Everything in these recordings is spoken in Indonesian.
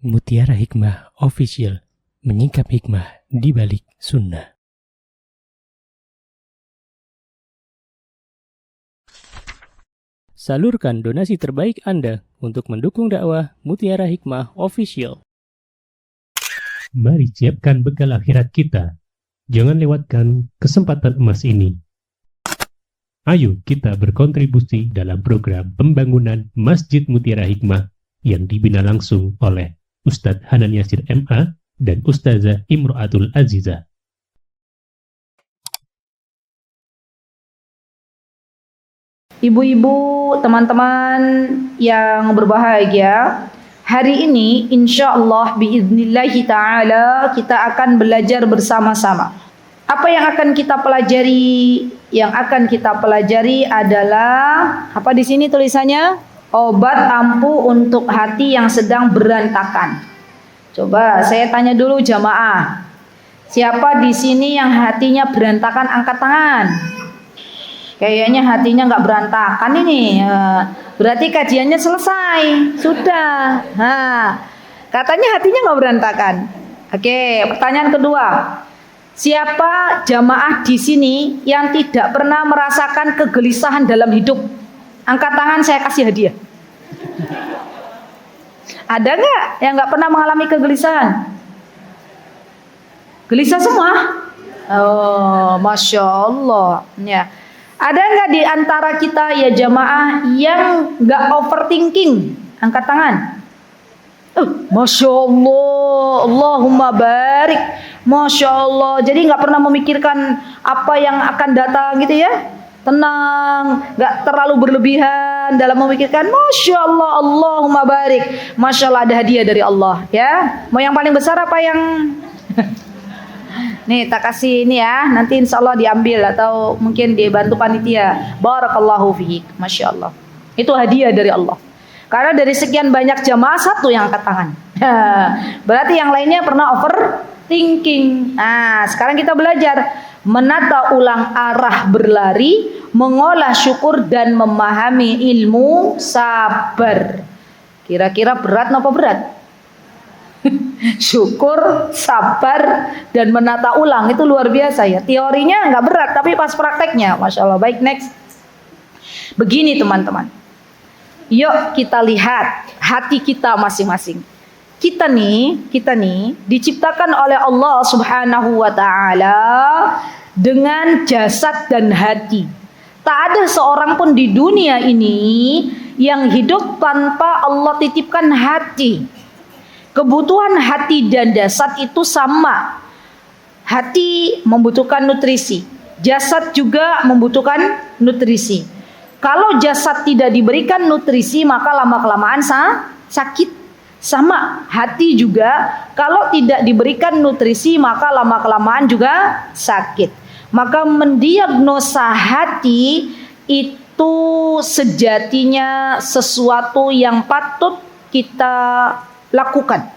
Mutiara Hikmah Official, menyingkap hikmah di balik sunnah. Salurkan donasi terbaik Anda untuk mendukung dakwah Mutiara Hikmah Official. Mari siapkan bekal akhirat kita. Jangan lewatkan kesempatan emas ini. Ayo kita berkontribusi dalam program pembangunan Masjid Mutiara Hikmah yang dibina langsung oleh Ustadz Hanan Yasir MA dan Ustazah Imro'atul Azizah. Ibu-ibu, teman-teman yang berbahagia, hari ini insya Allah biiznillahi ta'ala kita akan belajar bersama-sama. Apa yang akan kita pelajari? Yang akan kita pelajari adalah apa di sini tulisannya? Obat ampuh untuk hati yang sedang berantakan. Coba saya tanya dulu jamaah. Siapa di sini yang hatinya berantakan, angkat tangan. Kayaknya hatinya nggak berantakan ini. Berarti kajiannya selesai. Sudah. Katanya hatinya nggak berantakan. Oke, pertanyaan kedua. Siapa jamaah di sini yang tidak pernah merasakan kegelisahan dalam hidup? Angkat tangan, saya kasih hadiah. Ada nggak yang nggak pernah mengalami kegelisahan? Gelisah semua? Oh, masya Allah. Ya. Ada nggak di antara kita ya jamaah yang nggak overthinking? Angkat tangan. Masya Allah, Allahumma barik. Masya Allah. Jadi nggak pernah memikirkan apa yang akan datang gitu ya? Tenang, nggak terlalu berlebihan dalam memikirkan. Masya Allah, Allahumma barik. Masya Allah, ada hadiah dari Allah ya. Mau yang paling besar apa yang nih tak kasih ini ya, nanti insya Allah diambil atau mungkin dibantu panitia. Barakallahu fiik. Masya Allah, itu hadiah dari Allah. Karena dari sekian banyak jamaah satu yang angkat tangan. Berarti yang lainnya pernah overthinking. Nah, sekarang kita belajar menata ulang arah berlari, mengolah syukur dan memahami ilmu sabar. Kira-kira berat apa berat? Syukur, sabar, dan menata ulang itu luar biasa ya. Teorinya nggak berat, tapi pas prakteknya, masya Allah. Baik, next. Begini teman-teman. Yuk kita lihat hati kita masing-masing. Kita nih diciptakan oleh Allah Subhanahu wa taala dengan jasad dan hati. Tak ada seorang pun di dunia ini yang hidup tanpa Allah titipkan hati. Kebutuhan hati dan jasad itu sama. Hati membutuhkan nutrisi, jasad juga membutuhkan nutrisi. Kalau jasad tidak diberikan nutrisi, maka lama-kelamaan sakit. Sama hati juga, kalau tidak diberikan nutrisi, maka lama-kelamaan juga sakit. Maka mendiagnosa hati itu sejatinya sesuatu yang patut kita lakukan.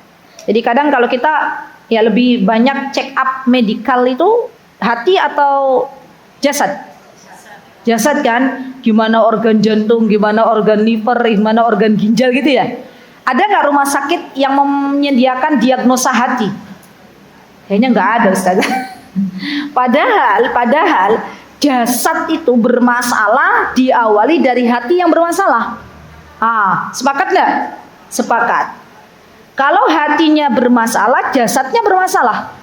Jadi kadang kalau kita ya lebih banyak check up medikal itu hati atau jasad? Jasad kan, gimana organ jantung, gimana organ liver, gimana organ ginjal gitu ya. Ada nggak rumah sakit yang menyediakan diagnosa hati? Kayaknya nggak ada, Ustaz. Padahal jasad itu bermasalah diawali dari hati yang bermasalah. Sepakat nggak? Sepakat. Kalau hatinya bermasalah, jasadnya bermasalah.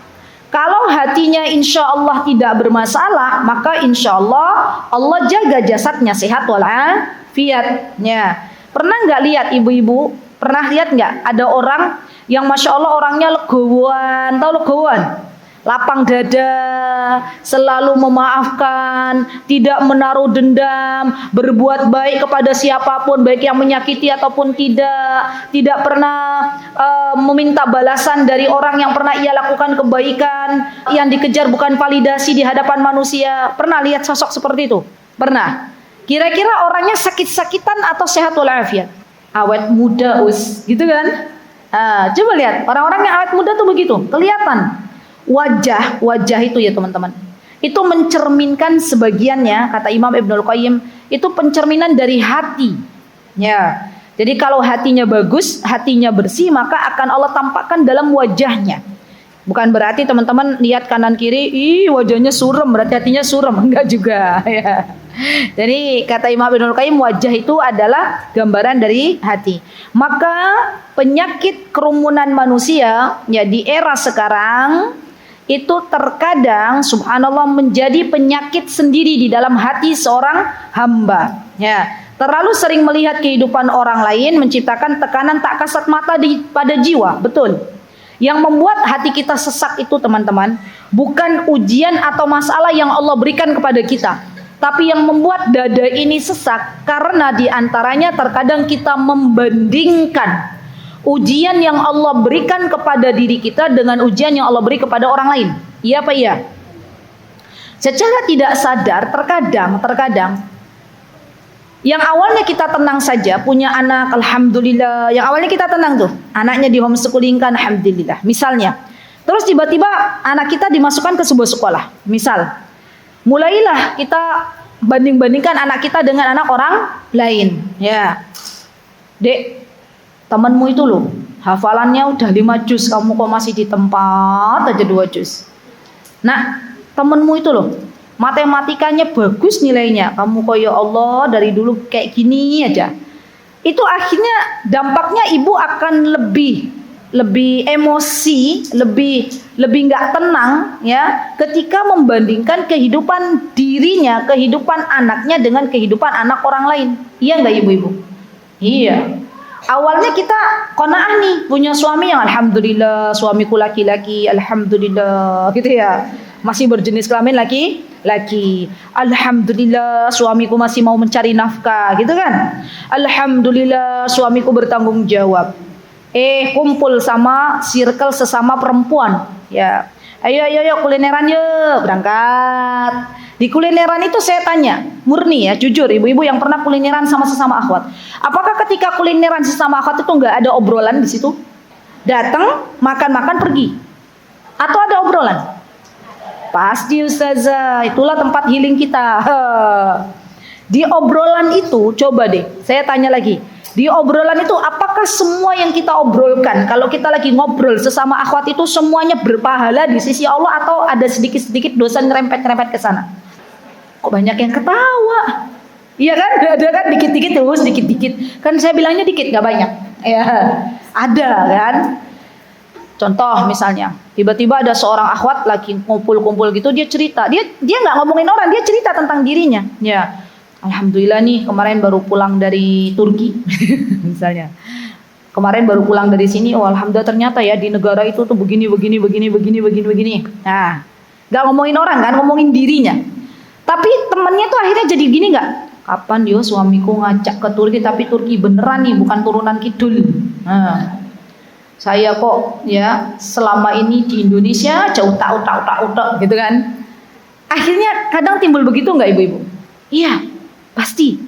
Kalau hatinya insya Allah tidak bermasalah, maka insya Allah Allah jaga jasadnya sehat walafiatnya. Pernah nggak lihat ibu-ibu? Pernah lihat nggak ada orang yang masya Allah orangnya legowan, tahu legowan? Lapang dada, selalu memaafkan, tidak menaruh dendam, berbuat baik kepada siapapun, baik yang menyakiti ataupun tidak pernah meminta balasan dari orang yang pernah ia lakukan kebaikan, yang dikejar bukan validasi di hadapan manusia. Pernah lihat sosok seperti itu? Pernah. Kira-kira orangnya sakit-sakitan atau sehat walafiat? Awet muda gitu kan? Coba lihat orang-orang yang awet muda tuh begitu, kelihatan. Wajah itu ya teman-teman, itu mencerminkan sebagiannya, kata Imam Ibnul Qayyim, itu pencerminan dari hati ya. Jadi kalau hatinya bagus, hatinya bersih, maka akan Allah tampakkan dalam wajahnya. Bukan berarti teman-teman lihat kanan kiri, ih wajahnya suram, berarti hatinya suram. Enggak juga ya. Jadi kata Imam Ibnul Qayyim, wajah itu adalah gambaran dari hati. Maka penyakit kerumunan manusia ya di era sekarang itu terkadang subhanallah menjadi penyakit sendiri di dalam hati seorang hamba. Ya, terlalu sering melihat kehidupan orang lain menciptakan tekanan tak kasat mata pada jiwa. Betul. Yang membuat hati kita sesak itu teman-teman, bukan ujian atau masalah yang Allah berikan kepada kita, tapi yang membuat dada ini sesak karena diantaranya terkadang kita membandingkan ujian yang Allah berikan kepada diri kita dengan ujian yang Allah beri kepada orang lain. Iya apa iya? Secara tidak sadar terkadang yang awalnya kita tenang saja, punya anak, alhamdulillah. Yang awalnya kita tenang tuh, anaknya di homeschoolingkan, alhamdulillah. Misalnya, terus tiba-tiba anak kita dimasukkan ke sebuah sekolah. Misal, mulailah kita banding-bandingkan anak kita dengan anak orang lain. Ya, dek, temanmu itu loh, hafalannya udah 5 juz, kamu kok masih di tempat aja 2 juz. Nah, temanmu itu loh, matematikanya bagus nilainya, kamu kok ya Allah dari dulu kayak gini aja. Itu akhirnya dampaknya ibu akan lebih emosi, lebih nggak tenang ya ketika membandingkan kehidupan dirinya, kehidupan anaknya dengan kehidupan anak orang lain. Iya nggak ibu-ibu? Iya. Awalnya kita qanaah nih, punya suami yang alhamdulillah, suamiku laki-laki, alhamdulillah gitu ya. Masih berjenis kelamin laki. Alhamdulillah suamiku masih mau mencari nafkah gitu kan. Alhamdulillah suamiku bertanggung jawab. Kumpul sama circle sesama perempuan ya. Ayo kulineran yuk, berangkat. Di kulineran itu saya tanya, murni ya, jujur ibu-ibu yang pernah kulineran sama sesama akhwat. Apakah ketika kulineran sesama akhwat itu nggak ada obrolan di situ? Datang, makan-makan, pergi. Atau ada obrolan? Pasti ustazah, itulah tempat healing kita. Di obrolan itu, coba deh, saya tanya lagi. Di obrolan itu, apakah semua yang kita obrolkan, kalau kita lagi ngobrol sesama akhwat itu semuanya berpahala di sisi Allah, atau ada sedikit-sedikit dosa nyerempet-nyerempet ke sana? Kok banyak yang ketawa? Iya kan? Ada kan dikit-dikit terus, dikit-dikit. Kan saya bilangnya dikit, nggak banyak. Ya, ada kan? Contoh misalnya, tiba-tiba ada seorang akhwat lagi kumpul-kumpul gitu, dia cerita, dia nggak ngomongin orang, dia cerita tentang dirinya. Ya, alhamdulillah nih kemarin baru pulang dari Turki, misalnya. Kemarin baru pulang dari sini, oh alhamdulillah ternyata ya di negara itu tuh begini. Nah, nggak ngomongin orang kan, ngomongin dirinya. Tapi temennya tuh akhirnya jadi gini nggak? Kapan dia suamiku ngajak ke Turki, tapi Turki beneran nih, bukan turunan kidul. Nah. Saya kok ya selama ini di Indonesia jauh tak gitu kan. Akhirnya kadang timbul begitu nggak ibu-ibu? Iya, pasti.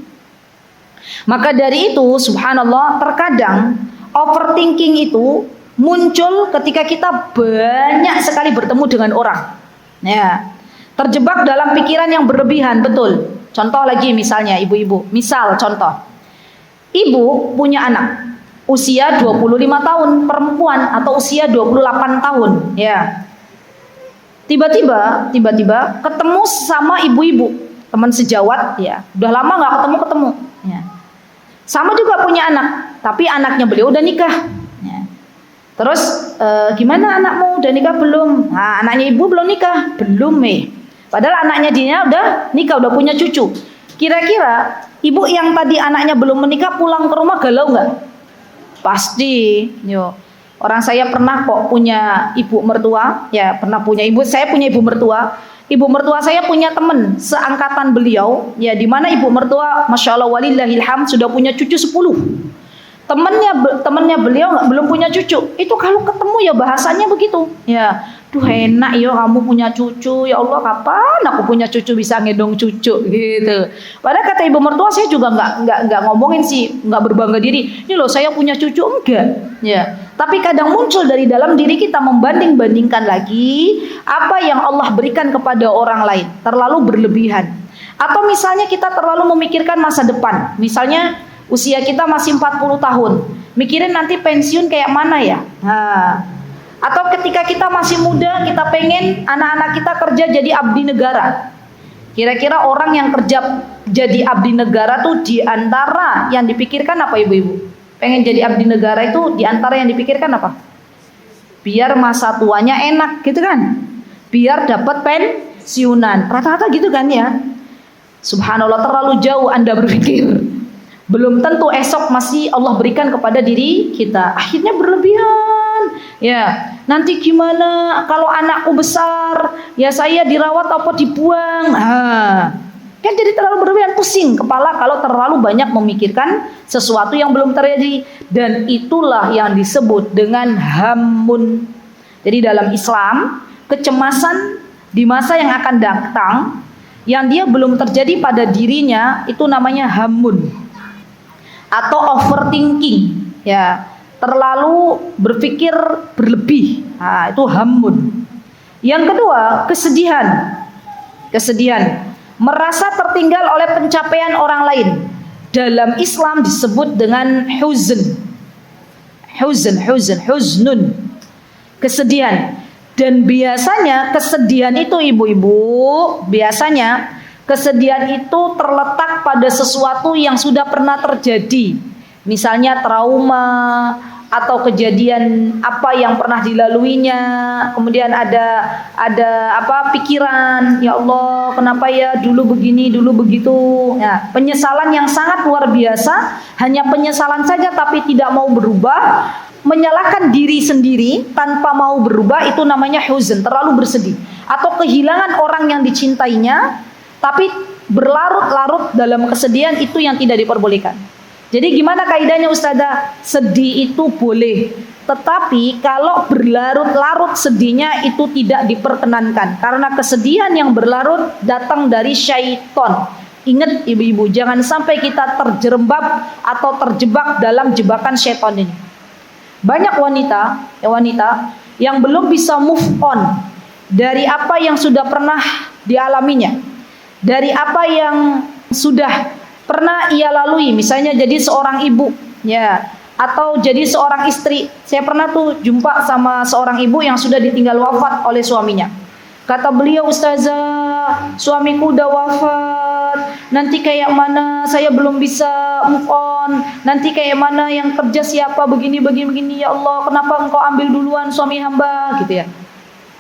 Maka dari itu subhanallah terkadang overthinking itu muncul ketika kita banyak sekali bertemu dengan orang. Ya, terjebak dalam pikiran yang berlebihan, betul. Contoh lagi misalnya ibu-ibu, misal contoh. Ibu punya anak usia 25 tahun perempuan atau usia 28 tahun ya. Tiba-tiba ketemu sama ibu-ibu teman sejawat ya. Udah lama nggak ketemu ya. Sama juga punya anak, tapi anaknya beliau udah nikah ya. Terus gimana anakmu udah nikah belum? Nah, anaknya ibu belum nikah, belum Padahal anaknya dia udah nikah, udah punya cucu. Kira-kira ibu yang tadi anaknya belum menikah pulang ke rumah galau nggak? Pasti, yo. Orang saya pernah kok punya ibu mertua, ya pernah punya ibu. Saya punya ibu mertua. Ibu mertua saya punya teman seangkatan beliau, ya di mana ibu mertua, masya Allah walillahilham sudah punya cucu 10. Temannya beliau belum punya cucu. Itu kalau ketemu ya bahasanya begitu, ya. Duh enak ya kamu punya cucu, ya Allah kapan aku punya cucu bisa ngedong cucu gitu. Padahal kata ibu mertua saya juga nggak ngomongin sih, nggak berbangga diri. Ini loh saya punya cucu enggak, ya. Tapi kadang muncul dari dalam diri kita membanding-bandingkan lagi apa yang Allah berikan kepada orang lain, terlalu berlebihan. Atau misalnya kita terlalu memikirkan masa depan. Misalnya Usia kita masih 40 tahun. Mikirin nanti pensiun kayak mana ya? Nah, atau ketika kita masih muda, kita pengen anak-anak kita kerja jadi abdi negara. Kira-kira orang yang kerja jadi abdi negara tuh di antara yang dipikirkan apa ibu-ibu? Pengen jadi abdi negara itu di antara yang dipikirkan apa? Biar masa tuanya enak gitu kan? Biar dapat pensiunan. Rata-rata gitu kan ya? Subhanallah, terlalu jauh Anda berpikir. Belum tentu esok masih Allah berikan kepada diri kita. Akhirnya berlebihan. Ya, nanti gimana kalau anakku besar? Ya saya dirawat apa dibuang? Kan jadi terlalu berlebihan, pusing kepala kalau terlalu banyak memikirkan sesuatu yang belum terjadi. Dan itulah yang disebut dengan hammun. Jadi dalam Islam, kecemasan di masa yang akan datang yang dia belum terjadi pada dirinya itu namanya hammun atau overthinking, ya, terlalu berpikir berlebih. Nah, itu hammun. Yang kedua, kesedihan, merasa tertinggal oleh pencapaian orang lain. Dalam Islam disebut dengan huznun, kesedihan. Dan biasanya kesedihan itu ibu-ibu, biasanya kesedihan itu terletak pada sesuatu yang sudah pernah terjadi. Misalnya trauma atau kejadian apa yang pernah dilaluinya. Kemudian ada pikiran, ya Allah, kenapa ya dulu begini, dulu begitu. Ya, penyesalan yang sangat luar biasa, hanya penyesalan saja tapi tidak mau berubah. Menyalahkan diri sendiri tanpa mau berubah, itu namanya huzn, terlalu bersedih. Atau kehilangan orang yang dicintainya tapi berlarut-larut dalam kesedihan, itu yang tidak diperbolehkan. Jadi gimana kaidahnya Ustazah? Sedih itu boleh, tetapi kalau berlarut-larut sedihnya itu tidak diperkenankan, karena kesedihan yang berlarut datang dari syaitan. Ingat ibu-ibu, jangan sampai kita terjerembab atau terjebak dalam jebakan syaitan ini. Banyak wanita yang belum bisa move on dari apa yang sudah pernah dialaminya, dari apa yang sudah pernah ia lalui. Misalnya jadi seorang ibu, ya, atau jadi seorang istri. Saya pernah tuh jumpa sama seorang ibu yang sudah ditinggal wafat oleh suaminya. Kata beliau, Ustazah, suamiku udah wafat, nanti kayak mana saya belum bisa move on, nanti kayak mana yang kerja siapa, begini, ya Allah, kenapa engkau ambil duluan suami hamba, gitu ya.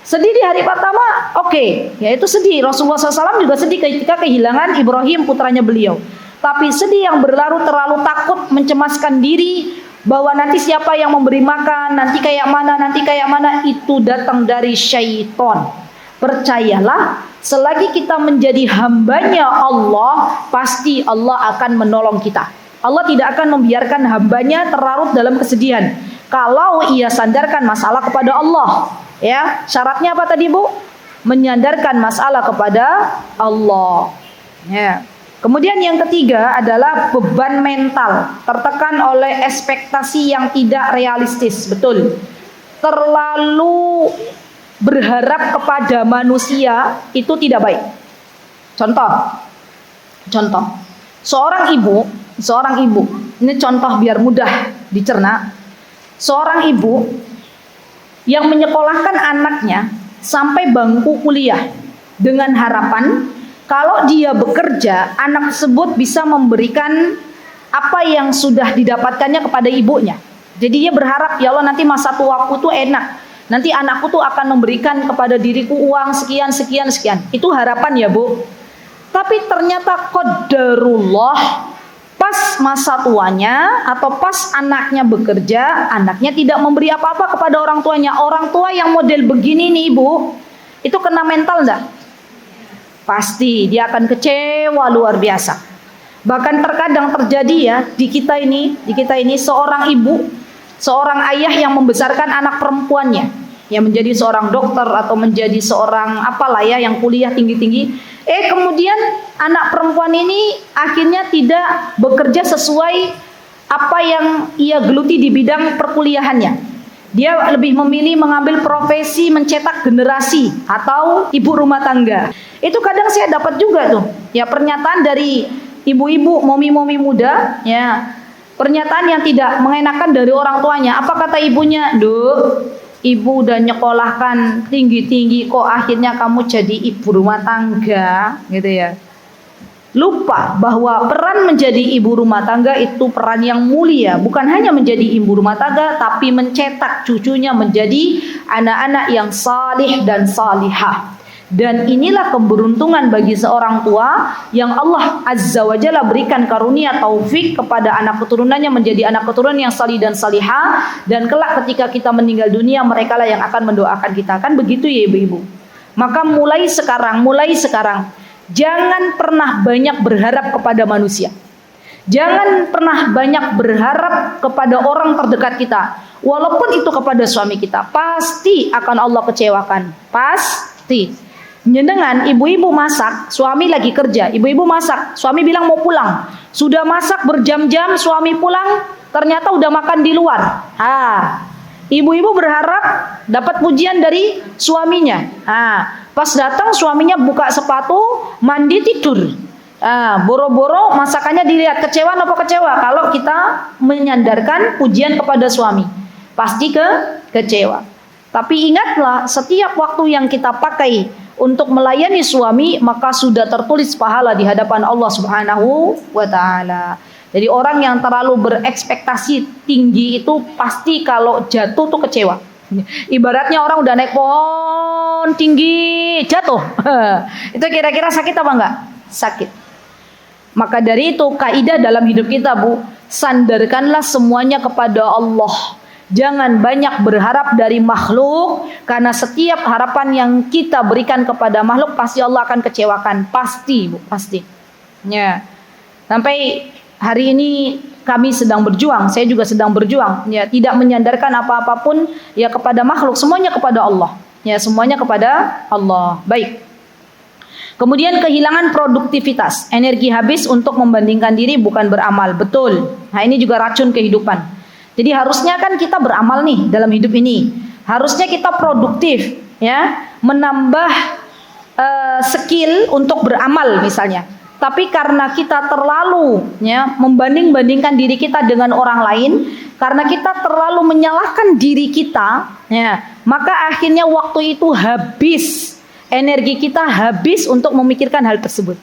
Sedih di hari pertama, oke, ya itu sedih. Rasulullah SAW juga sedih ketika kehilangan Ibrahim, putranya beliau. Tapi sedih yang berlarut, terlalu takut, mencemaskan diri, bahwa nanti siapa yang memberi makan, nanti kayak mana, itu datang dari syaitan. Percayalah, selagi kita menjadi hambanya Allah, pasti Allah akan menolong kita. Allah tidak akan membiarkan hambanya terlarut dalam kesedihan kalau ia sandarkan masalah kepada Allah. Ya, syaratnya apa tadi Bu? Menyandarkan masalah kepada Allah. Ya. Kemudian yang ketiga adalah beban mental, tertekan oleh ekspektasi yang tidak realistis. Betul. Terlalu berharap kepada manusia itu tidak baik. Contoh. Seorang ibu, ini contoh biar mudah dicerna. Seorang ibu yang menyekolahkan anaknya sampai bangku kuliah dengan harapan kalau dia bekerja, anak tersebut bisa memberikan apa yang sudah didapatkannya kepada ibunya. Jadi dia berharap, ya Allah, nanti masa tuaku tuh enak. Nanti anakku tuh akan memberikan kepada diriku uang sekian. Itu harapan ya Bu. Tapi ternyata qadarullah, pas masa tuanya atau pas anaknya bekerja, anaknya tidak memberi apa-apa kepada orang tuanya. Orang tua yang model begini nih Ibu, itu kena mental enggak? Pasti dia akan kecewa luar biasa. Bahkan terkadang terjadi ya di kita ini seorang ibu, seorang ayah yang membesarkan anak perempuannya, yang menjadi seorang dokter atau menjadi seorang apalah ya, yang kuliah tinggi-tinggi. Kemudian anak perempuan ini akhirnya tidak bekerja sesuai apa yang ia geluti di bidang perkuliahannya. Dia lebih memilih mengambil profesi mencetak generasi atau ibu rumah tangga. Itu kadang saya dapat juga tuh, ya, pernyataan dari ibu-ibu, momi-momi muda, ya, Pernyataan yang tidak mengenakan dari orang tuanya. Apa kata ibunya? Duh, ibu udah nyekolahkan tinggi-tinggi kok akhirnya kamu jadi ibu rumah tangga, gitu ya. Lupa bahwa peran menjadi ibu rumah tangga itu peran yang mulia. Bukan hanya menjadi ibu rumah tangga, tapi mencetak cucunya menjadi anak-anak yang salih dan salihah. Dan inilah keberuntungan bagi seorang tua yang Allah Azza wa Jalla berikan karunia taufik kepada anak keturunannya menjadi anak keturunan yang salih dan salihah, dan kelak ketika kita meninggal dunia mereka lah yang akan mendoakan kita. Kan begitu ya ibu-ibu. Maka mulai sekarang jangan pernah banyak berharap kepada manusia. Jangan pernah banyak berharap kepada orang terdekat kita. Walaupun itu kepada suami kita, pasti akan Allah kecewakan. Pasti. Dengan ibu-ibu masak, suami lagi kerja, ibu-ibu masak, suami bilang mau pulang. Sudah masak berjam-jam, suami pulang, ternyata udah makan di luar. Ibu-ibu berharap dapat pujian dari suaminya. Pas datang suaminya buka sepatu, mandi, tidur. Boro-boro masakannya dilihat. Kecewa apa kecewa? Kalau kita menyandarkan pujian kepada suami, pasti kecewa. Tapi ingatlah, setiap waktu yang kita pakai untuk melayani suami, maka sudah tertulis pahala di hadapan Allah Subhanahu wa Ta'ala. Jadi orang yang terlalu berekspektasi tinggi itu pasti kalau jatuh tuh kecewa. Ibaratnya orang udah naik pohon tinggi, jatuh. Itu kira-kira sakit apa enggak? Sakit. Maka dari itu kaidah dalam hidup kita, Bu, sandarkanlah semuanya kepada Allah. Jangan banyak berharap dari makhluk, karena setiap harapan yang kita berikan kepada makhluk pasti Allah akan kecewakan. Pasti, Bu, pasti. Ya. Sampai hari ini kami sedang berjuang, saya juga sedang berjuang, ya, tidak menyandarkan apa-apapun ya kepada makhluk, semuanya kepada Allah. Ya, semuanya kepada Allah. Baik. Kemudian kehilangan produktivitas, energi habis untuk membandingkan diri bukan beramal. Betul. Nah, ini juga racun kehidupan. Jadi harusnya kan kita beramal nih dalam hidup ini. Harusnya kita produktif, ya, menambah skill untuk beramal misalnya. Tapi karena kita terlalu ya membanding-bandingkan diri kita dengan orang lain, karena kita terlalu menyalahkan diri kita, ya, maka akhirnya waktu itu habis, energi kita habis untuk memikirkan hal tersebut.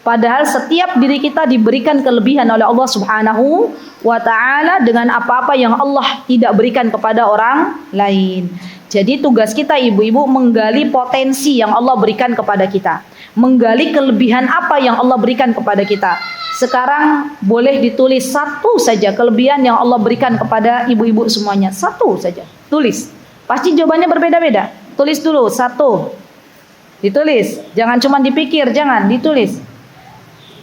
Padahal setiap diri kita diberikan kelebihan oleh Allah Subhanahu wa Ta'ala dengan apa-apa yang Allah tidak berikan kepada orang lain. Jadi tugas kita ibu-ibu menggali potensi yang Allah berikan kepada kita, menggali kelebihan apa yang Allah berikan kepada kita. Sekarang boleh ditulis satu saja kelebihan yang Allah berikan kepada ibu-ibu semuanya. Satu saja, tulis. Pasti jawabannya berbeda-beda. Tulis dulu, satu. Ditulis, jangan cuma dipikir, jangan, ditulis.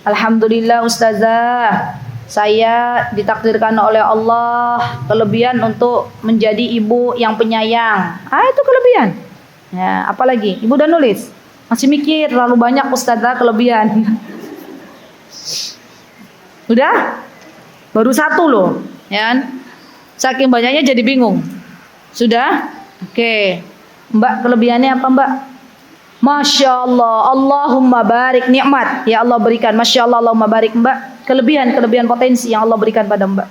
Alhamdulillah Ustazah, saya ditakdirkan oleh Allah kelebihan untuk menjadi ibu yang penyayang. Itu kelebihan. Ya, apalagi? Ibu udah nulis. Masih mikir terlalu banyak Ustazah kelebihan. Udah? Baru satu loh, ya. Saking banyaknya jadi bingung. Sudah? Oke. Mbak, kelebihannya apa, Mbak? Masya Allah, Allahumma barik, nikmat ya Allah berikan. Masya Allah, Allahumma barik. Mbak, kelebihan potensi yang Allah berikan pada Mbak.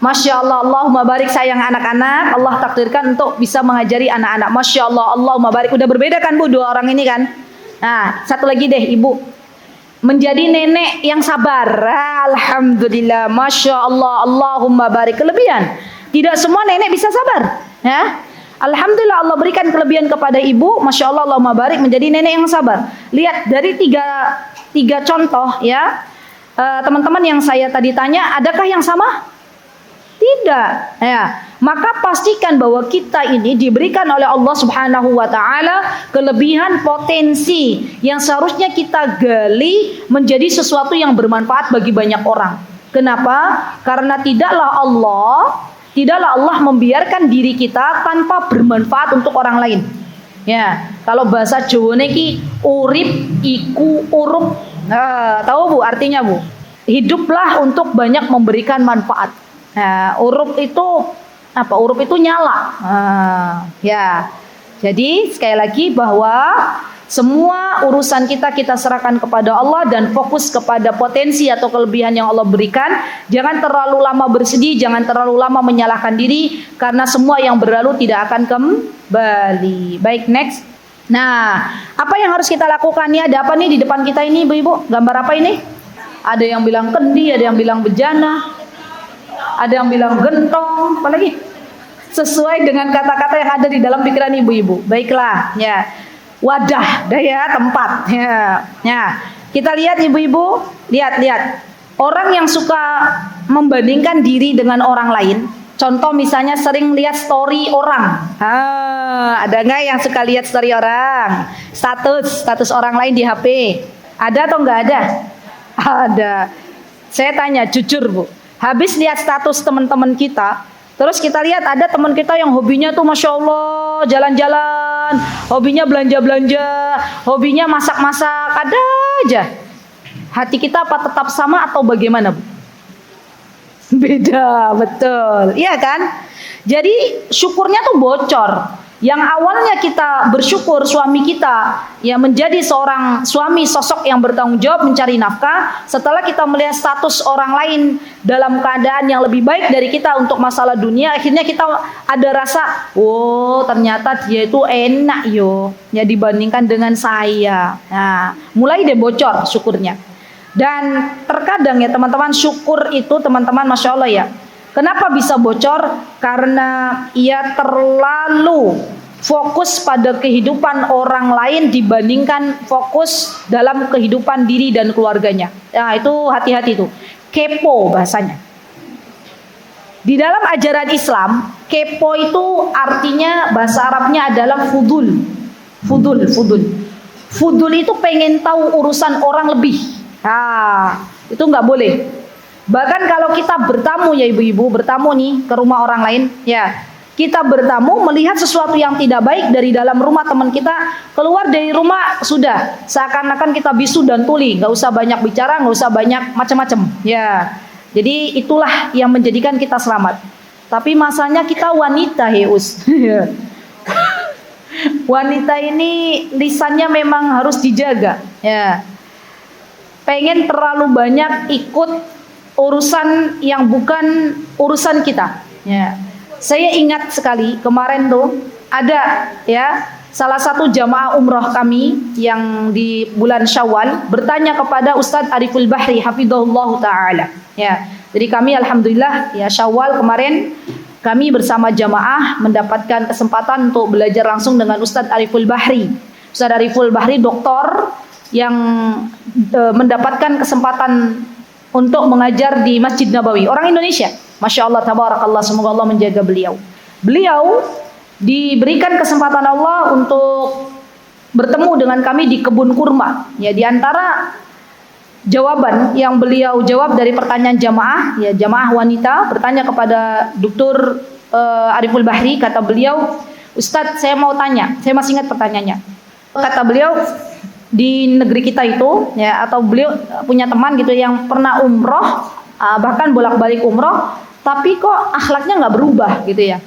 Masya Allah, Allahumma barik, sayang anak-anak. Allah takdirkan untuk bisa mengajari anak-anak. Masya Allah, Allahumma barik. Udah berbeda kan Bu, dua orang ini kan. Nah, satu lagi deh Ibu, menjadi nenek yang sabar. Alhamdulillah, Masya Allah, Allahumma barik. Kelebihan, tidak semua nenek bisa sabar, ya. Alhamdulillah Allah berikan kelebihan kepada ibu. Masya Allah, Allahumma barik, menjadi nenek yang sabar. Lihat dari tiga contoh ya, teman-teman yang saya tadi tanya, adakah yang sama? Tidak ya. Maka pastikan bahwa kita ini diberikan oleh Allah Subhanahu wa Ta'ala kelebihan potensi yang seharusnya kita gali menjadi sesuatu yang bermanfaat bagi banyak orang. Kenapa? Karena tidaklah Allah membiarkan diri kita tanpa bermanfaat untuk orang lain. Ya, kalau bahasa Jawa niki urip iku urup. Tahu Bu artinya Bu? Hiduplah untuk banyak memberikan manfaat. Urup itu apa? Urup itu nyala. Ya. Jadi sekali lagi bahwa Semua urusan kita serahkan kepada Allah dan fokus kepada potensi atau kelebihan yang Allah berikan. Jangan terlalu lama bersedih, jangan terlalu lama menyalahkan diri, karena semua yang berlalu tidak akan kembali. Baik, next. Nah, apa yang harus kita lakukan nih? Ada apa nih di depan kita ini, Ibu-ibu? Gambar apa ini? Ada yang bilang kendi, ada yang bilang bejana, ada yang bilang gentong, apa lagi? Sesuai dengan kata-kata yang ada di dalam pikiran ibu-ibu. Baiklah, ya. Wadah, daya, tempat. Ya. Kita lihat ibu-ibu, lihat. Orang yang suka membandingkan diri dengan orang lain, contoh misalnya sering lihat story orang. Ada nggak yang suka lihat story orang? Status orang lain di HP. Ada atau nggak ada? Ada. Saya tanya jujur, Bu. Habis lihat status teman-teman kita, terus kita lihat ada teman kita yang hobinya tuh Masya Allah jalan-jalan, hobinya belanja-belanja, hobinya masak-masak, ada aja. Hati kita apa tetap sama atau bagaimana, Bu? Beda, betul. Iya kan? Jadi syukurnya tuh bocor. Yang awalnya kita bersyukur suami kita ya menjadi seorang suami sosok yang bertanggung jawab mencari nafkah, setelah kita melihat status orang lain dalam keadaan yang lebih baik dari kita untuk masalah dunia, akhirnya kita ada rasa, oh ternyata dia itu enak ya dibandingkan dengan saya. Nah, mulai deh bocor syukurnya. Dan terkadang ya teman-teman, syukur itu teman-teman Masya Allah ya, kenapa bisa bocor? Karena ia terlalu fokus pada kehidupan orang lain dibandingkan fokus dalam kehidupan diri dan keluarganya. Nah itu hati-hati tuh, kepo bahasanya. Di dalam ajaran Islam, kepo itu artinya bahasa Arabnya adalah fudul. Fudul itu pengen tahu urusan orang lebih. Nah, itu nggak boleh. Bahkan kalau kita bertamu ya ibu-ibu, bertamu nih ke rumah orang lain, ya kita bertamu melihat sesuatu yang tidak baik dari dalam rumah teman kita, keluar dari rumah sudah seakan-akan kita bisu dan tuli, nggak usah banyak bicara, nggak usah banyak macam-macam, ya. Jadi itulah yang menjadikan kita selamat. Tapi masanya kita wanita, Heus. Wanita ini lisannya memang harus dijaga, ya. Pengen terlalu banyak ikut urusan yang bukan urusan kita. Ya. Saya ingat sekali kemarin tuh ada ya salah satu jamaah umroh kami yang di bulan Syawal bertanya kepada Ustadz Ariful Bahri hafizahullah taala. Ya. Jadi kami alhamdulillah ya Syawal kemarin kami bersama jamaah mendapatkan kesempatan untuk belajar langsung dengan Ustadz Ariful Bahri. Ustadz Ariful Bahri doktor yang mendapatkan kesempatan untuk mengajar di Masjid Nabawi, orang Indonesia. Masya Allah, tabarakallah, semoga Allah menjaga beliau. Beliau diberikan kesempatan Allah untuk bertemu dengan kami di kebun kurma. Ya, di antara jawaban yang beliau jawab dari pertanyaan jamaah, ya jamaah wanita bertanya kepada Dr. Ariful Bahri, kata beliau, Ustadz saya mau tanya, saya masih ingat pertanyaannya. Kata beliau, di negeri kita itu ya, atau beliau punya teman gitu yang pernah umroh, bahkan bolak-balik umroh, tapi kok akhlaknya nggak berubah gitu ya.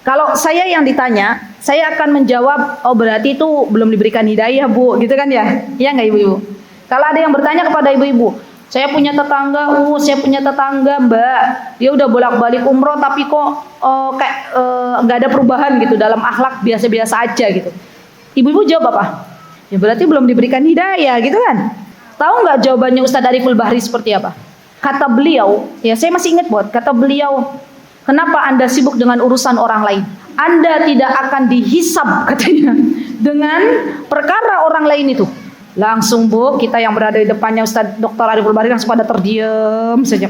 Kalau saya yang ditanya, saya akan menjawab, oh berarti itu belum diberikan hidayah Bu, gitu kan ya? Iya nggak ibu-ibu? Kalau ada yang bertanya kepada ibu-ibu, saya punya tetangga Mbak, dia udah bolak-balik umroh tapi kok kayak nggak ada perubahan gitu dalam akhlak, biasa-biasa aja gitu. Ibu-ibu jawab apa? Ya berarti belum diberikan hidayah gitu kan. Tahu nggak jawabannya Ustadz Ariful Bahri seperti apa? Kata beliau, ya saya masih ingat buat, kata beliau, kenapa Anda sibuk dengan urusan orang lain? Anda tidak akan dihisab katanya dengan perkara orang lain itu. Langsung Bu, kita yang berada di depannya Ustadz Dr. Ariful Bahri langsung pada terdiam saja.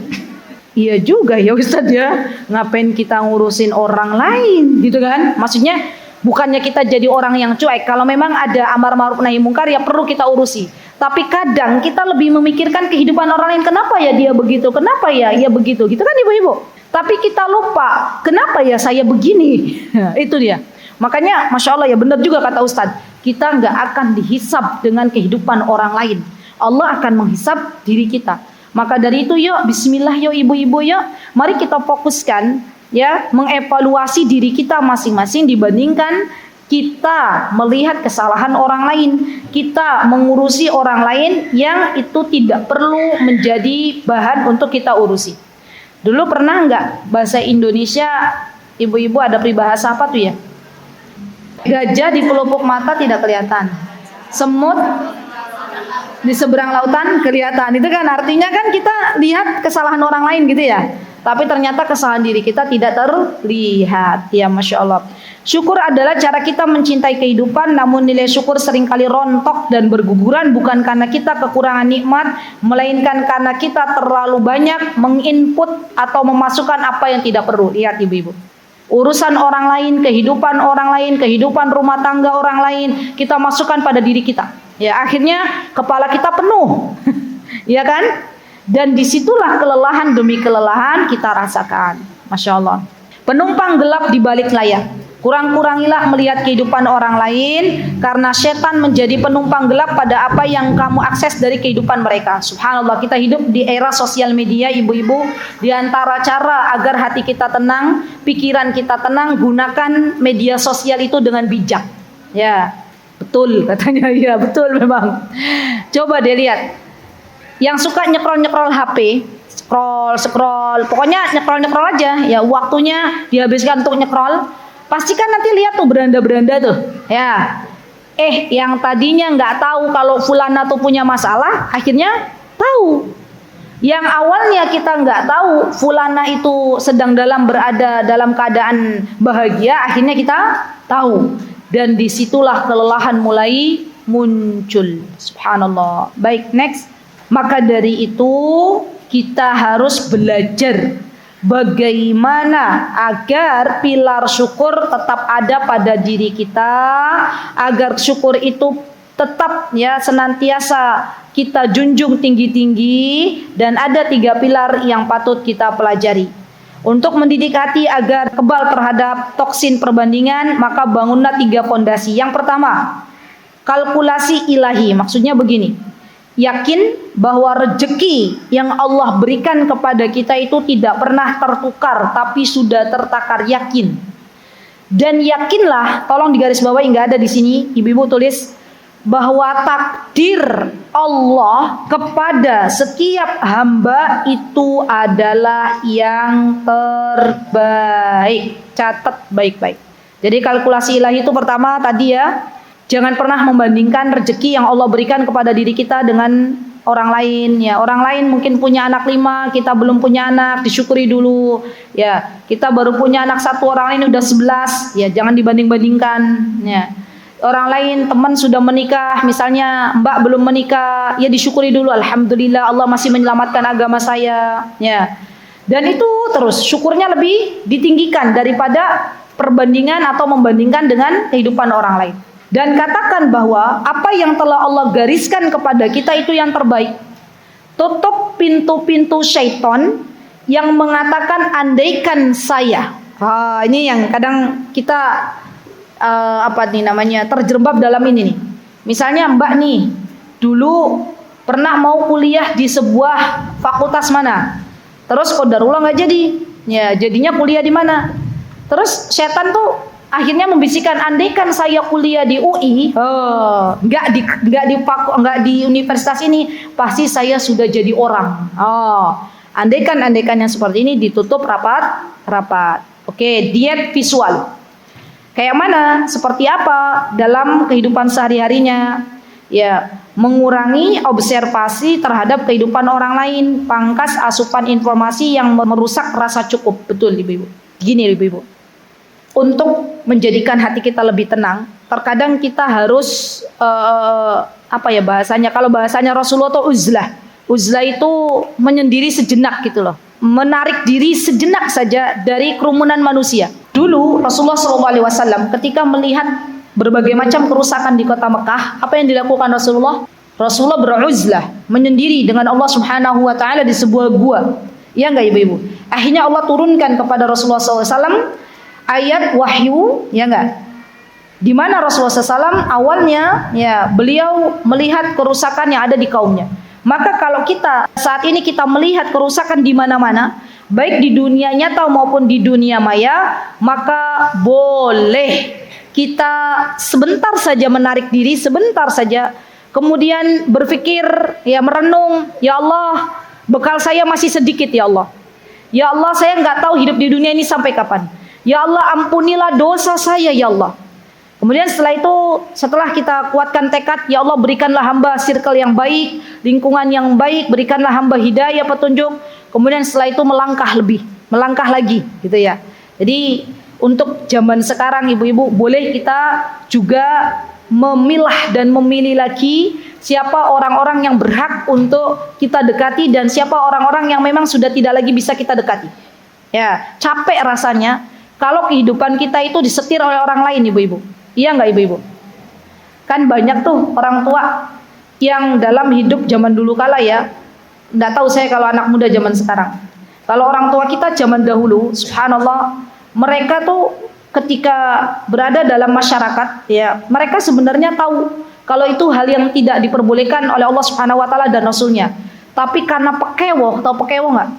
Iya juga ya Ustadz ya, ngapain kita ngurusin orang lain gitu kan? Maksudnya bukannya kita jadi orang yang cuek. Kalau memang ada amar ma'ruf nahi mungkar ya perlu kita urusi. Tapi kadang kita lebih memikirkan kehidupan orang lain. Kenapa ya dia begitu? Kenapa ya ia begitu? Gitu kan ibu-ibu. Tapi kita lupa, kenapa ya saya begini? Itu dia. Makanya Masya Allah ya benar juga kata Ustadz. Kita nggak akan dihisab dengan kehidupan orang lain. Allah akan menghisab diri kita. Maka dari itu yuk bismillah yuk ibu-ibu yuk. Mari kita fokuskan ya mengevaluasi diri kita masing-masing dibandingkan kita melihat kesalahan orang lain, kita mengurusi orang lain yang itu tidak perlu menjadi bahan untuk kita urusi. Dulu pernah nggak bahasa Indonesia, ibu-ibu ada peribahasa apa tuh ya? Gajah di pelupuk mata tidak kelihatan, semut di seberang lautan kelihatan. Itu kan artinya kan kita lihat kesalahan orang lain gitu ya, tapi ternyata kesalahan diri kita tidak terlihat. Ya Masya Allah. Syukur adalah cara kita mencintai kehidupan, namun nilai syukur seringkali rontok dan berguguran bukan karena kita kekurangan nikmat, melainkan karena kita terlalu banyak menginput atau memasukkan apa yang tidak perlu. Lihat ibu-ibu, urusan orang lain, kehidupan rumah tangga orang lain, kita masukkan pada diri kita. Ya, akhirnya kepala kita penuh. Ya kan? Dan disitulah kelelahan demi kelelahan kita rasakan. Masya Allah. Penumpang gelap di balik layar. Kurang-kurangilah melihat kehidupan orang lain, karena setan menjadi penumpang gelap pada apa yang kamu akses dari kehidupan mereka. Subhanallah, kita hidup di era sosial media, ibu-ibu. Di antara cara agar hati kita tenang, pikiran kita tenang, gunakan media sosial itu dengan bijak. Ya, betul katanya. Ya, betul memang. Coba deh lihat. Yang suka nyekrol-nyekrol HP, scroll, pokoknya nyekrol aja. Ya, waktunya dihabiskan untuk nyekrol. Pastikan nanti lihat tuh beranda-beranda tuh, ya. Yang tadinya nggak tahu kalau fulana tuh punya masalah, akhirnya tahu. Yang awalnya kita nggak tahu fulana itu sedang berada dalam keadaan bahagia, akhirnya kita tahu. Dan disitulah kelelahan mulai muncul. Subhanallah. Baik, next. Maka dari itu kita harus belajar bagaimana agar pilar syukur tetap ada pada diri kita, agar syukur itu tetap ya senantiasa kita junjung tinggi-tinggi, dan ada 3 pilar yang patut kita pelajari. Untuk mendidik hati agar kebal terhadap toksin perbandingan, maka bangunlah 3 fondasi. Yang pertama, kalkulasi ilahi. Maksudnya begini, yakin bahwa rezeki yang Allah berikan kepada kita itu tidak pernah tertukar, tapi sudah tertakar. Yakin. Dan yakinlah, tolong digarisbawahi, nggak ada di sini, ibu-ibu tulis, bahwa takdir Allah kepada setiap hamba itu adalah yang terbaik. Catat baik-baik. Jadi kalkulasi ilahi itu pertama tadi ya, jangan pernah membandingkan rezeki yang Allah berikan kepada diri kita dengan orang lain. Ya, orang lain mungkin punya anak 5, kita belum punya anak, disyukuri dulu. Ya, kita baru punya anak 1, orang lain udah 11. Ya, jangan dibanding-bandingkan. Ya, orang lain teman sudah menikah, misalnya Mbak belum menikah, ya disyukuri dulu. Alhamdulillah Allah masih menyelamatkan agama saya. Ya, dan itu terus syukurnya lebih ditinggikan daripada perbandingan atau membandingkan dengan kehidupan orang lain. Dan katakan bahwa apa yang telah Allah gariskan kepada kita itu yang terbaik. Tutup pintu-pintu syaitan yang mengatakan andaikan saya. Ini yang kadang kita terjerembab dalam ini nih. Misalnya Mbak nih dulu pernah mau kuliah di sebuah fakultas mana, terus qadarullah nggak jadi. Ya, jadinya kuliah di mana? Terus setan tuh akhirnya membisikkan, andaikan saya kuliah di UI, nggak di universitas ini, pasti saya sudah jadi orang. Andaikan yang seperti ini ditutup rapat. Oke, diet visual. Kayak mana? Seperti apa dalam kehidupan sehari-harinya? Ya, mengurangi observasi terhadap kehidupan orang lain, pangkas asupan informasi yang merusak rasa cukup. Betul, ibu-ibu. Gini, ibu-ibu. Untuk menjadikan hati kita lebih tenang, terkadang kita harus bahasanya, kalau bahasanya Rasulullah itu uzlah itu menyendiri sejenak gitu loh, menarik diri sejenak saja dari kerumunan manusia. Dulu Rasulullah SAW ketika melihat berbagai macam kerusakan di kota Mekah, apa yang dilakukan Rasulullah? Rasulullah beruzlah, menyendiri dengan Allah Subhanahu wa taala di sebuah gua. Ya enggak ibu-ibu? Akhirnya Allah turunkan kepada Rasulullah SAW ayat wahyu, ya enggak? Di mana Rasulullah SAW awalnya ya beliau melihat kerusakan yang ada di kaumnya. Maka kalau kita saat ini kita melihat kerusakan di mana-mana, baik di dunia nyata maupun di dunia maya, maka boleh kita sebentar saja menarik diri, sebentar saja, kemudian berpikir, ya merenung, ya Allah, bekal saya masih sedikit ya Allah. Ya Allah, saya nggak tahu hidup di dunia ini sampai kapan. Ya Allah, ampunilah dosa saya ya Allah. Kemudian setelah itu, setelah kita kuatkan tekad, ya Allah berikanlah hamba circle yang baik, lingkungan yang baik, berikanlah hamba hidayah, petunjuk. Kemudian setelah itu melangkah lagi, gitu ya. Jadi untuk zaman sekarang ibu-ibu, boleh kita juga memilah dan memilih lagi siapa orang-orang yang berhak untuk kita dekati dan siapa orang-orang yang memang sudah tidak lagi bisa kita dekati. Ya, capek rasanya kalau kehidupan kita itu disetir oleh orang lain ibu-ibu. Iya nggak ibu-ibu? Kan banyak tuh orang tua yang dalam hidup zaman dulu kala ya. Nggak tahu saya kalau anak muda zaman sekarang. Kalau orang tua kita zaman dahulu, subhanallah, mereka tuh ketika berada dalam masyarakat, ya mereka sebenarnya tahu kalau itu hal yang tidak diperbolehkan oleh Allah Subhanahu Wa Taala dan Rasulnya. Tapi karena pekewo, tahu pekewo nggak?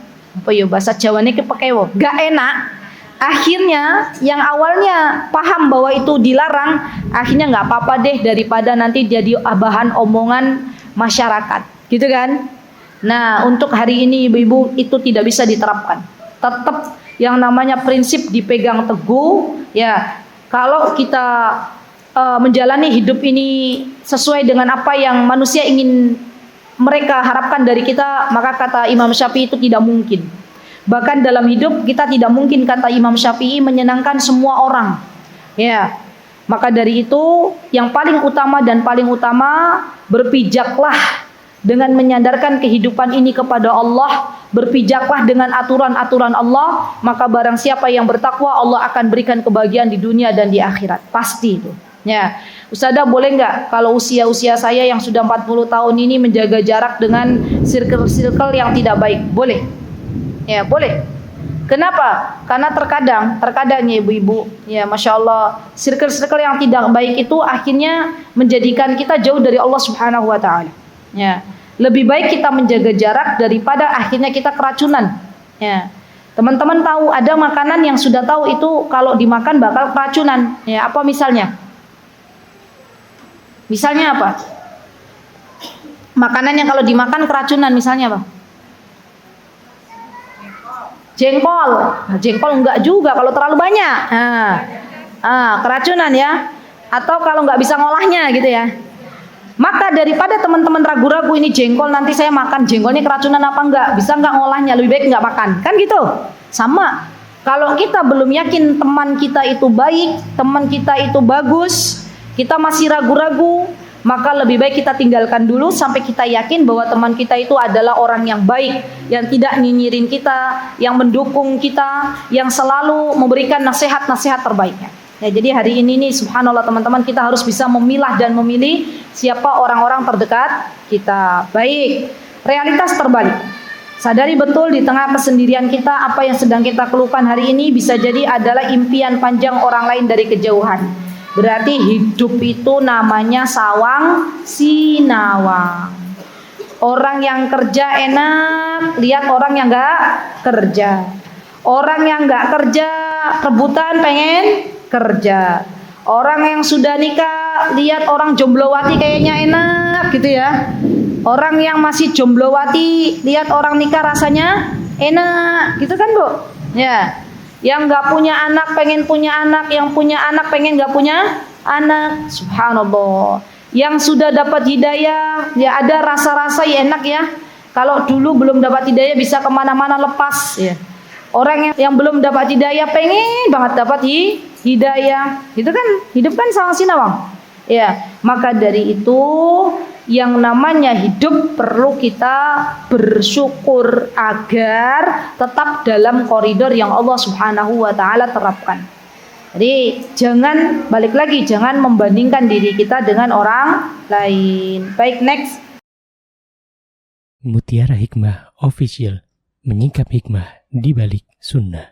Apa ya bahasa Jawanya ke pekewo? Gak enak. Akhirnya yang awalnya paham bahwa itu dilarang, akhirnya nggak apa-apa deh daripada nanti jadi bahan omongan masyarakat, gitu kan? Nah untuk hari ini ibu-ibu itu tidak bisa diterapkan. Tetap yang namanya prinsip dipegang teguh, ya kalau kita menjalani hidup ini sesuai dengan apa yang manusia ingin mereka harapkan dari kita, maka kata Imam Syafi'i itu tidak mungkin. Bahkan dalam hidup kita tidak mungkin, kata Imam Syafi'i, menyenangkan semua orang. Ya, maka dari itu yang paling utama dan paling utama, berpijaklah dengan menyandarkan kehidupan ini kepada Allah, berpijaklah dengan aturan-aturan Allah, maka barang siapa yang bertakwa, Allah akan berikan kebahagiaan di dunia dan di akhirat. Pasti itu. Ya, Ustazah boleh nggak kalau usia saya yang sudah 40 tahun ini menjaga jarak dengan circle-circle yang tidak baik? Boleh. Ya, boleh. Kenapa? Karena terkadangnya ibu-ibu, ya masya Allah, circle-circle yang tidak baik itu akhirnya menjadikan kita jauh dari Allah Subhanahu Wa Taala. Ya, lebih baik kita menjaga jarak daripada akhirnya kita keracunan. Ya, teman-teman tahu ada makanan yang sudah tahu itu kalau dimakan bakal keracunan. Ya, apa misalnya? Misalnya apa? Makanan yang kalau dimakan keracunan, misalnya apa? Jengkol. Nah, jengkol enggak juga kalau terlalu banyak. Keracunan ya. Atau kalau enggak bisa ngolahnya gitu ya. Maka daripada teman-teman ragu-ragu ini jengkol nanti saya makan jengkolnya keracunan apa enggak, bisa enggak ngolahnya, lebih baik enggak makan. Kan gitu. Sama. Kalau kita belum yakin teman kita itu baik, teman kita itu bagus, kita masih ragu-ragu, maka lebih baik kita tinggalkan dulu sampai kita yakin bahwa teman kita itu adalah orang yang baik, yang tidak nyinyirin kita, yang mendukung kita, yang selalu memberikan nasihat-nasihat terbaiknya. Ya, jadi hari ini nih subhanallah teman-teman, kita harus bisa memilah dan memilih siapa orang-orang terdekat kita. Baik, realitas terbalik. Sadari betul di tengah kesendirian kita, apa yang sedang kita keluhkan hari ini bisa jadi adalah impian panjang orang lain dari kejauhan. Berarti hidup itu namanya sawang sinawang. Orang yang kerja enak, lihat orang yang enggak kerja. Orang yang enggak kerja, rebutan pengen kerja. Orang yang sudah nikah, lihat orang jomblowati kayaknya enak gitu ya. Orang yang masih jomblowati, lihat orang nikah rasanya enak gitu kan Bu? Ya. Yang nggak punya anak pengen punya anak, yang punya anak pengen nggak punya anak. Subhanallah. Yang sudah dapat hidayah, ya ada rasa-rasa ya enak ya. Kalau dulu belum dapat hidayah bisa kemana-mana lepas. Ya. Orang yang belum dapat hidayah pengen banget dapat hidayah. Itu kan hidup kan sawang sinawang. Ya, maka dari itu yang namanya hidup perlu kita bersyukur agar tetap dalam koridor yang Allah Subhanahu wa taala terapkan. Jadi jangan balik lagi, jangan membandingkan diri kita dengan orang lain. Baik, next. Mutiara Hikmah Official, menyingkap hikmah di balik sunnah.